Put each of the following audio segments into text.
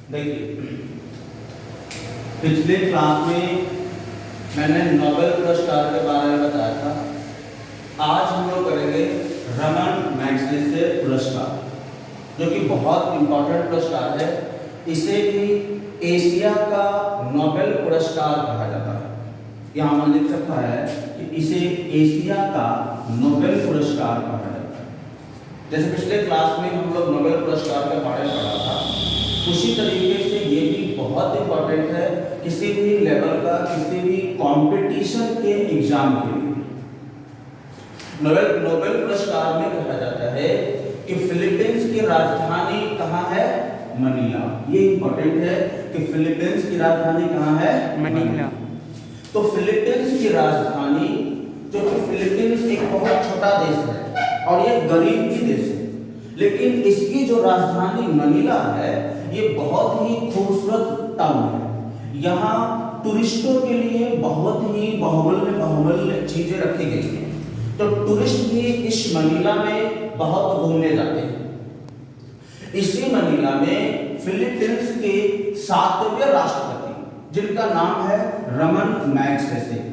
देखिए, पिछले क्लास में मैंने नोबेल पुरस्कार के बारे में बताया था। आज हम लोग करेंगे रमन मैग्सेसे पुरस्कार, जो कि बहुत इंपॉर्टेंट पुरस्कार है। इसे भी एशिया का नोबेल पुरस्कार कहा जाता है। यहाँ मैंने लिख रखा है कि इसे एशिया का नोबेल पुरस्कार कहा जाता है। जैसे पिछले क्लास में हम लोग नोबेल पुरस्कार के बारे में पढ़ा था, उसी तरीके से ये भी बहुत इंपॉर्टेंट है किसी भी लेवल का, किसी भी कंपटीशन के एग्जाम के लिए। नोबेल पुरस्कार में कहा जाता है कि फिलीपींस की राजधानी कहाँ है? मनीला। ये इंपॉर्टेंट है कि फिलीपींस की राजधानी कहाँ है? मनीला। तो फिलीपींस की राजधानी, जो कि फिलीपींस एक बहुत छोटा देश है और ये गरीब भी देश है, लेकिन इसकी जो राजधानी मनीला है ये बहुत ही खूबसूरत टाउन है। यहाँ टूरिस्टों के लिए बहुत ही बहुमूल्य चीजें रखी गई हैं। तो टूरिस्ट भी इस मनीला में बहुत घूमने जाते हैं। इसी मनीला में फिलीपींस के 7वें राष्ट्रपति, जिनका नाम है रमन मैग्सेसे,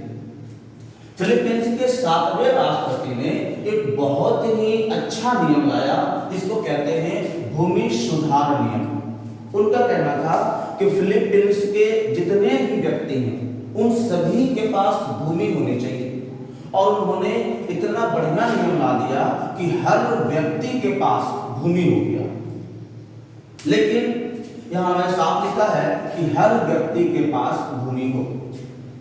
फिलीपींस के 7वें राष्ट्रपति ने एक बहुत ही अच्छा नियम लाया जिसको कहते हैं भूमि सुधार नियम। उनका कहना था कि फिलीपींस के जितने भी व्यक्ति हैं उन सभी के पास भूमि होनी चाहिए, और उन्होंने इतना बढ़िया नियम ला दिया कि हर व्यक्ति के पास भूमि हो गया। लेकिन यहाँ मैं साफ लिखा है कि हर व्यक्ति के पास भूमि हो।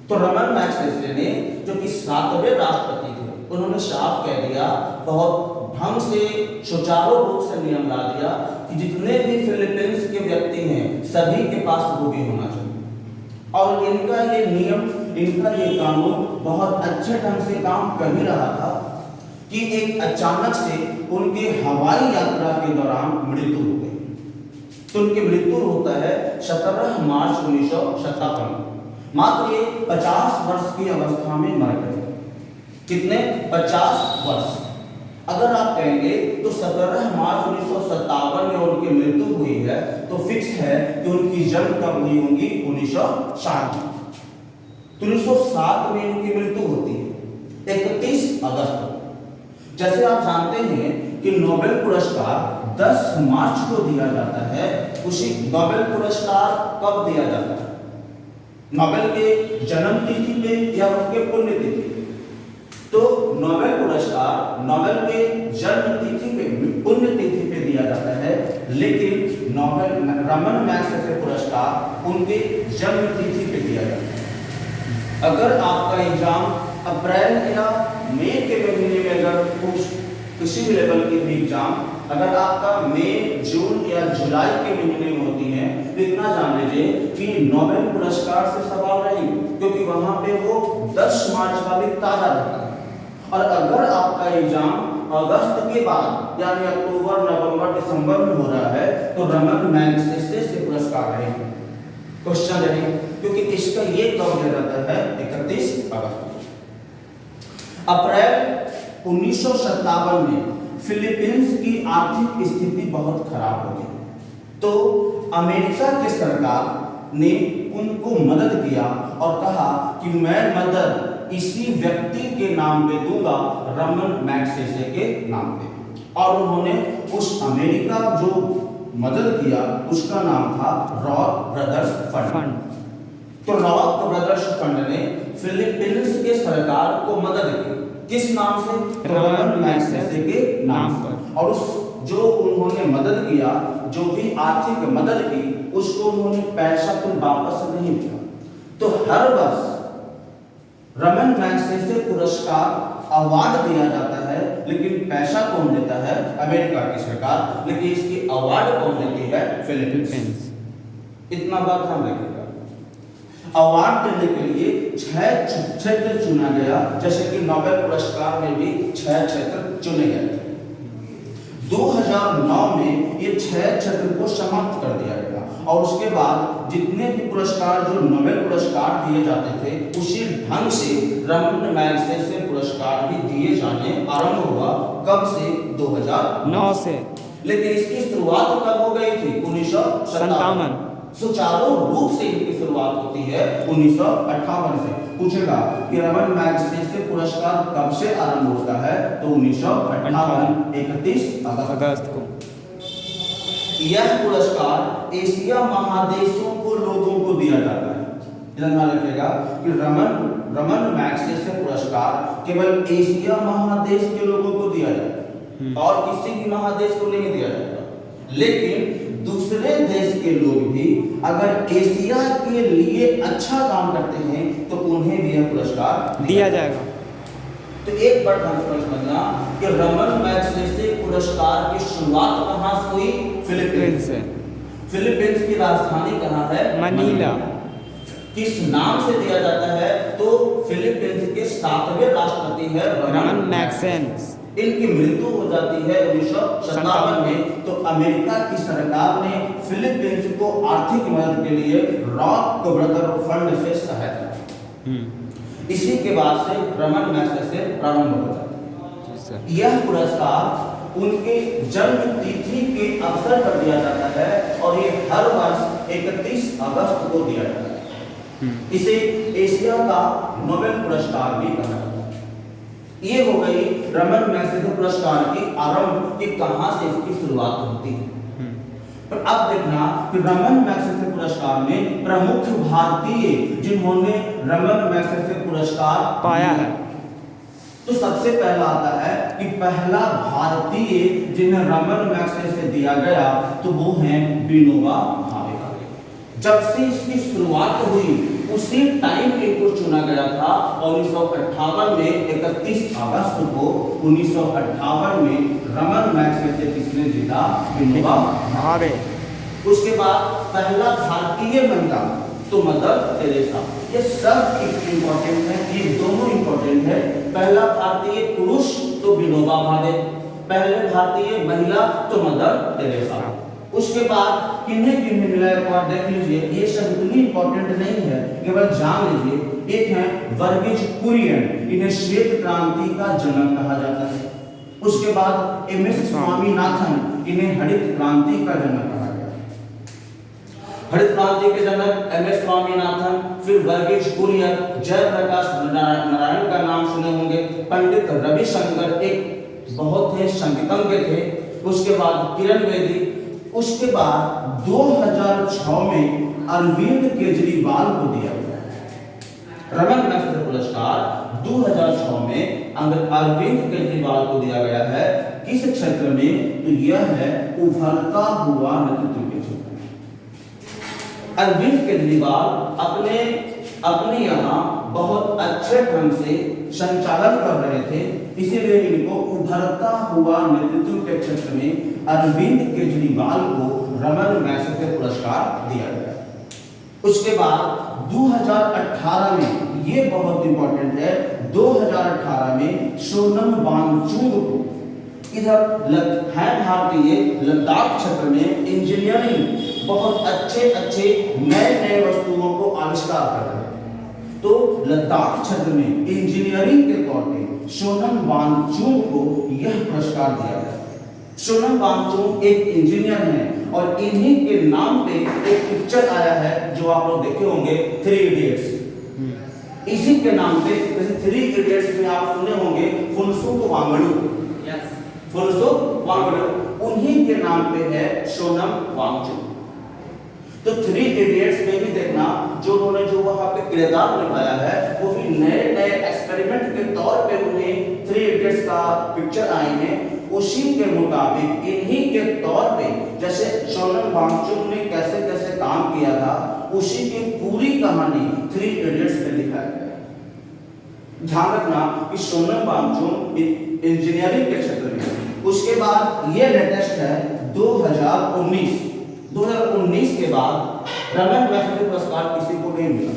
तो रमन मैग्सेसे ने, जो कि 7वें राष्ट्रपति थे, उन्होंने साफ कह दिया, बहुत ढंग से सुचारू रूप से नियम ला दिया कि जितने भी फिलीपींस के व्यक्ति हैं सभी के पास भूमि होना चाहिए। और इनका ये नियम, इनका ये कानून बहुत अच्छे ढंग से काम कर ही रहा था कि एक अचानक से उनके हवाई यात्रा के दौरान मृत्यु हो गई। तो उनकी मृत्यु होता है 17 मार्च 1957। मात्र 50 वर्ष की अवस्था में मर गए। कितने? 50 वर्ष। अगर आप कहेंगे तो 17 मार्च 1957 में उनकी मृत्यु हुई है, तो फिक्स है कि उनकी जन्म कब हुई होंगी? 1960 में। तो 1907 में उनकी मृत्यु होती है 31 अगस्त को। जैसे आप जानते हैं कि नोबेल पुरस्कार 10 मार्च को दिया जाता है, उसी नोबेल पुरस्कार कब दिया जाता है? नोबेल के जन्म तिथि पे या उनके पुण्यतिथि पे? तो नोबेल पुरस्कार नोबेल के जन्म तिथि पे, पुण्यतिथि पे दिया जाता है, लेकिन नोबेल रमन मैग्सेसे पुरस्कार उनके जन्म तिथि पे दिया जाता है। अगर आपका एग्जाम अप्रैल या मई के महीने में, अगर किसी भी लेवल की भी एग्जाम अगर आपका मई, जून या जुलाई के महीने में होती है, तो इतना जान लीजिए कि नोबेल पुरस्कार से सवाल नहीं, क्योंकि वहां पे वो 10 मार्च का भी ताजा रहता है। और अगर आपका एग्जाम अगस्त के बाद यानी अक्टूबर, नवंबर, दिसंबर में हो रहा है, तो रमन मैग्सेसे से पुरस्कार रहेगा, क्वेश्चन रहेगा, क्योंकि इसका ये कब दिया जाता है? 31 अगस्त। अप्रैल 1957 में फिलीपींस की आर्थिक स्थिति बहुत खराब हो गई, तो अमेरिका की सरकार ने उनको मदद किया और कहा कि मैं मदद इसी व्यक्ति के नाम पे दूंगा, रमन मैग्सेसे के नाम पे। और उन्होंने उस अमेरिका जो मदद किया उसका नाम था रॉक ब्रदर्स फंड। तो रॉक ब्रदर्स फंड ने फिलीपींस के सरकार को मदद की, किस नाम से? रमन मैग्सेसे के नाम पर। और उस जो उन्होंने मदद किया, जो भी आर्थिक मदद की, उसको उन्होंने पैसा तो वापस नहीं दिया। तो हर वर्ष रमन मैग्सेसे पुरस्कार अवार्ड दिया जाता है, लेकिन पैसा कौन देता है? अमेरिका की सरकार। लेकिन इसकी अवार्ड कौन देती है? फिलीपींस। इतना बात हम रखेगा। अवार्ड देने के लिए 6 क्षेत्र चुना गया, जैसे कि नोबेल पुरस्कार में भी 6 क्षेत्र चुने गए थे। 2009 में ये 6 क्षेत्र को समाप्त कर दिया गया, और उसके बाद जितने भी पुरस्कार, जो नोबेल पुरस्कार दिए जाते थे, उसी ढंग से रमन मैग्सेसे पुरस्कार भी दिए जाने आरंभ हुआ। कब से? 2009 से। लेकिन इसकी शुरुआत कब हो गई थी? 1957। सुचारू रूप से इनकी शुरुआत होती है 1958 से। पूछेगा कि रमन मैग्सेसे पुरस्कार कब से आरंभ होता है, तो 1958 31 अगस्त को। यह पुरस्कार एशिया महादेशों को लोगों को दिया जाता है। ध्यान रखिएगा कि रमन मैग्सेसे पुरस्कार केवल एशिया महादेश के लोगों को दिया जाता है और किसी भी महादेश को नहीं दिया जाता। लेकिन दूसरे देश के लोग भी अगर एशिया के लिए अच्छा काम करते हैं तो उन्हें भी यह पुरस्कार दिया जाएगा। तो एक बार ध्यान से समझना कि रमन मैग्सेसे पुरस्कार की शुरुआत कहां से हुई? फिलीपींस से। फिलीपींस की राजधानी कहां है? मनीला। किस नाम से दिया जाता है? तो फिलीपींस के 7वें राष्ट्रपति है रमन मैग्सेसे। इनकी मृत्यु हो जाती है 1957 में। तो अमेरिका की सरकार ने फिलीपींस को आर्थिक मदद के लिए रॉक ब्रदर फंड से सहायता। इसी के बाद से रमन मैग्सेसे प्रारंभ हो जाता है। यह पुरस्कार उनके जन्म तिथि के अवसर पर दिया जाता है और ये हर वर्ष 31 अगस्त को दिया जाता है। इसे एशिया का नोबेल पुरस्कार भी कहा जाता है। ये हो गई रमन मैग्सेसे पुरस्कार की आरंभ की कहां से इसकी शुरुआत होती है। पर अब देखना कि रमन मैग्सेसे पुरस्कार में प्रमुख भारतीय जिन्होंने रमन मैग्सेसे पुरस्कार पाया है, तो सबसे पहला आता है कि पहला भारतीय जिन्हें रमन मैग्सेसे दिया गया तो वो हैं विनोबा भावे। जब से इसकी शुरुआत हुई उसी टाइम इनको चुना गया था। 1958 में 31 अगस्त को 1958 में रमन मैग्सेसे किसने जीता? विनोबा भावे। उसके बाद पहला भारतीय महिला तो मदर टेरेसा। ये सब इम्पोर्टेंट है, ये दोनों इम्पोर्टेंट है। पहला भारतीय पुरुष तो विनोबा भावे, पहले भारतीय महिला तो मदर टेरेसा। उसके बाद किन्हें किन्हें मिला एक बार देख लीजिए। ये सब इतनी इंपॉर्टेंट नहीं है, केवल जान लीजिए। एक है वर्गीज कुरियन, इन्हें श्वेत क्रांति का जनक कहा जाता है। उसके बाद एमएस स्वामीनाथन, इन्हें हरित क्रांति का जनक कहा गया। हरित क्रांति के जनक एमएस स्वामीनाथन, फिर वर्गीज कुरियन, जयप्रकाश नारायण का नाम सुने होंगे, पंडित रविशंकर एक बहुत ही संगीतज्ञ थे। उसके बाद किरण बेदी। उसके बाद 2006 में अरविंद केजरीवाल को दिया गया। रमन मैग्सेसे पुरस्कार 2006 में अरविंद केजरीवाल को दिया गया है। किस क्षेत्र में? तो यह है उभरता हुआ नेतृत्व के क्षेत्र में। अरविंद केजरीवाल अपने यहाँ बहुत अच्छे ढंग से संचालन कर रहे थे, इसीलिए इनको उभरता हुआ नेतृत्व के क्षेत्र में अरविंद केजरीवाल को रमन मैग्सेसे पुरस्कार दिया गया। उसके बाद 2018 में, ये बहुत इंपॉर्टेंट है, 2018 में सोनम वांगचुक को, इधर है भारतीय, लद्दाख क्षेत्र में इंजीनियरिंग बहुत अच्छे नए वस्तुओं को आविष्कार कर रहे हैं। तो लद्दाख क्षेत्र में इंजीनियरिंग के तौर पे सोनम वांगचुक को यह पुरस्कार दिया गया। सोनम वांगचुक एक इंजीनियर हैं और इन्हीं के नाम पे एक पिक्चर आया है जो आप लोग देखे होंगे, 3 इडियट्स। इसी के नाम पे, जैसे 3 इडियट्स में आप सुने होंगे फुनसुक वांगडू, फुनसुक वांगडू, उन्हीं के नाम पे है सोनम वांगचुक। तो 3 इडियट्स में भी देखना जो उन्होंने जो वहां पे किरदार निभाया है वो भी नए एक्सपेरिमेंट के तौर पे उन्हें 3 इडियट्स का पिक्चर आई है। उसी के मुताबिक इन्हीं के तौर पे जैसे सोनम वांगचुक ने कैसे कैसे काम किया था, उसी की पूरी कहानी 3 इडियट्स में दिखाई गई। ध्यान रखना कि सोनम वांगचुक इंजीनियरिंग के क्षेत्र में। उसके बाद ये लेटेस्ट है 2019 के बाद रमन मैग्सेसे पुरस्कार किसी को नहीं मिला।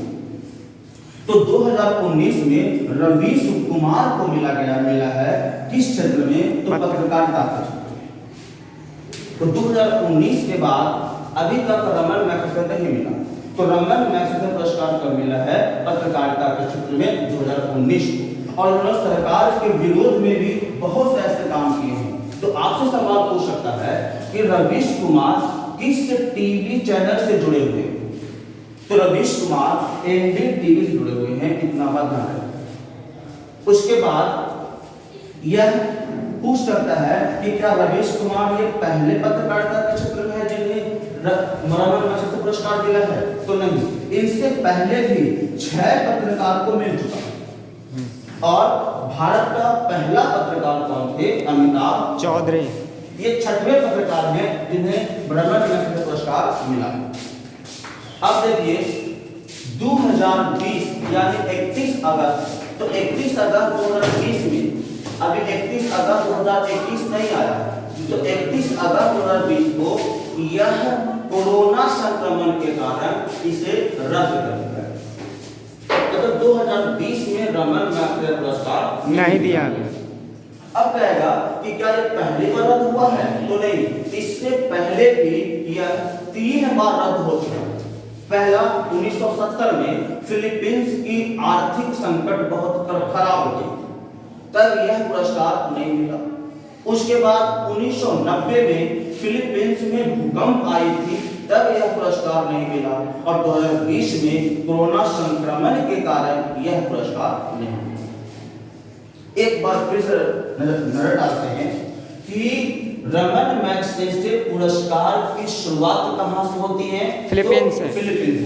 तो 2019 में रवि सुकुमार को मिला है। किस क्षेत्र में? तो पत्रकारिता के क्षेत्र में। तो 2019 के बाद अभी तक रमन मैग्सेसे नहीं मिला। तो रमन मैग्सेसे पुरस्कार कब मिला है? पत्रकारिता के क्षेत्र में 2019 को। और उन्होंने सरकार के विरोध में भी बहुत से ऐसे काम किए हैं। तो आपसे सवाल पूछ सकता है कि रवीश कुमार किस टीवी चैनल से जुड़े हुए हैं? तो रवीश कुमार एनडीटीवी से जुड़े हुए हैं, इतना बात ध्यान रखें। उसके बाद यह पूछ सकता है कि क्या रवीश कुमार ये पहले पत्रकारिता के क्षेत्र में है जिन्हें रमन मैग्सेसे पुरस्कार मिला है? तो नहीं, इनसे पहले भी 6 पत्रकार को मिल चुका है। और भारत का पहला पत्रकार कौन थे? अमिताभ चौधरी। ये 6वें पत्रकार हैं जिन्हें रमन मैग्सेसे पुरस्कार मिला। अब देखिए 2020 यानी 31 अगस्त, तो 31 अगस्त 2020 में, अभी 31 अगस्त 2021 नहीं आया, तो 31 अगस्त 2020 को यह कोरोना संक्रमण के कारण इसे रद्द कर दिया गया। तो 2020 में रमन मैग्सेसे पुरस्कार नहीं दिया गया। अब कहेगा कि क्या ये पहली बार रद्द हुआ है? तो नहीं, इससे पहले भी यह 3 बार रद्द हो चुका है। पहला 1970 में फिलीपींस की आर्थिक संकट बहुत खराब हो गई, तब यह पुरस्कार नहीं मिला। उसके बाद 1990 में फिलीपींस में भूकंप आई थी, तब यह पुरस्कार नहीं मिला। और 2020 में कोरोना संक्रमण के कारण यह पुरस्कार नहीं मिला। एक बार फिर से नजर डालते हैं कि रमन मैग्सेसे पुरस्कार की शुरुआत कहां से होती है? फिलीपींस से। फिलीपींस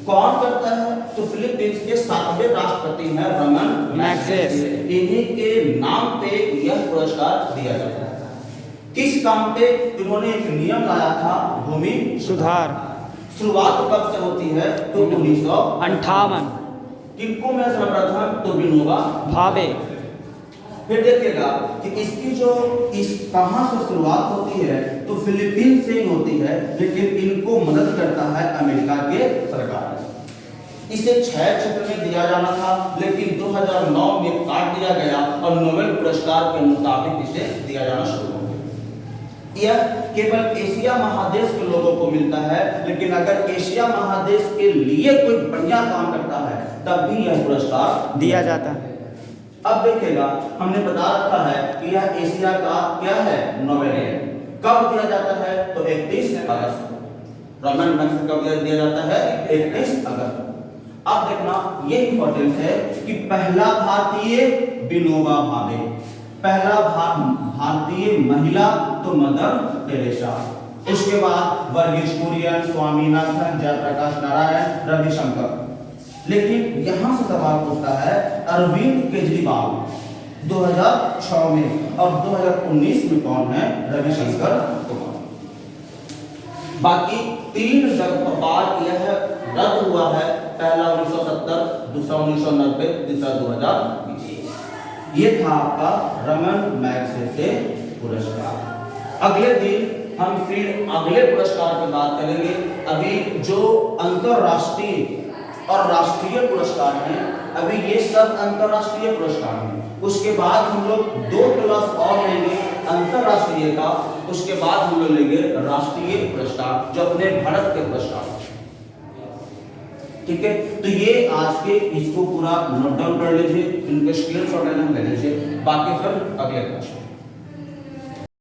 कौन करता है? तो फिलीपींस के 7वें राष्ट्रपति हैं रमन मैग्सेसे। इन्हीं के नाम पे यह पुरस्कार दिया जाता है। किस काम पे? इन्होंने एक नियम लाया था, भूमि सुधार। शुरुआत कब से होती है? तो 1958। किनको में सर्वप्रथम? तो विनोबा भावे। फिर देखिएगा कि इसकी जो इस कहां से शुरुआत होती है, तो फिलीपींस से ही होती है, लेकिन इनको मदद करता है अमेरिका के सरकार। इसे 6 क्षेत्र में दिया जाना था, लेकिन 2009 में काट दिया गया और नोबेल पुरस्कार के मुताबिक इसे दिया जाना शुरू हो गया। यह केवल एशिया महादेश के लोगों को मिलता है, लेकिन अगर एशिया महादेश के लिए कोई बढ़िया काम करता है तब भी यह पुरस्कार दिया जाता है। अब देखिएगा, हमने बता रखा है कि यह एशिया का क्या है? नोबेल है। कब दिया जाता है? तो 31 अगस्त। रमन मैग्सेसे कब दिया जाता है? 31 अगस्त। अब देखना ये इंपॉर्टेंट है कि पहला भारतीय विनोबा भावे, पहला भारतीय महिला तो मदर टेरेसा। उसके बाद वर्गीस कुरियन, स्वामीनाथन, जयप्रकाश नारायण, रविशंकर। लेकिन यहां से सवाल पूछता है अरविंद केजरीवाल 2006 में, और 2019 में कौन है? रविशंकर कुमार। बाकी 3 बार यह रद्द हुआ है, पहला 1970, दूसरा 1990, तीसरा 2020। ये था आपका रमन मैग्सेसे पुरस्कार। अगले दिन हम फिर अगले पुरस्कार की बात करेंगे। अभी जो अंतरराष्ट्रीय और राष्ट्रीय पुरस्कार हैं, अभी ये सब अंतरराष्ट्रीय पुरस्कार हैं। उसके बाद हम लोग 2 क्लास और लेंगे अंतरराष्ट्रीय का, उसके बाद हम लोग लेंगे राष्ट्रीय पुरस्कार जो अपने भारत के पुरस्कार। ठीक है, तो ये आज के इसको पूरा नोट डाउन कर लीजिए, इनके स्क्रीनशॉट ले लीजिए, बाकी फिर अगले क्लास।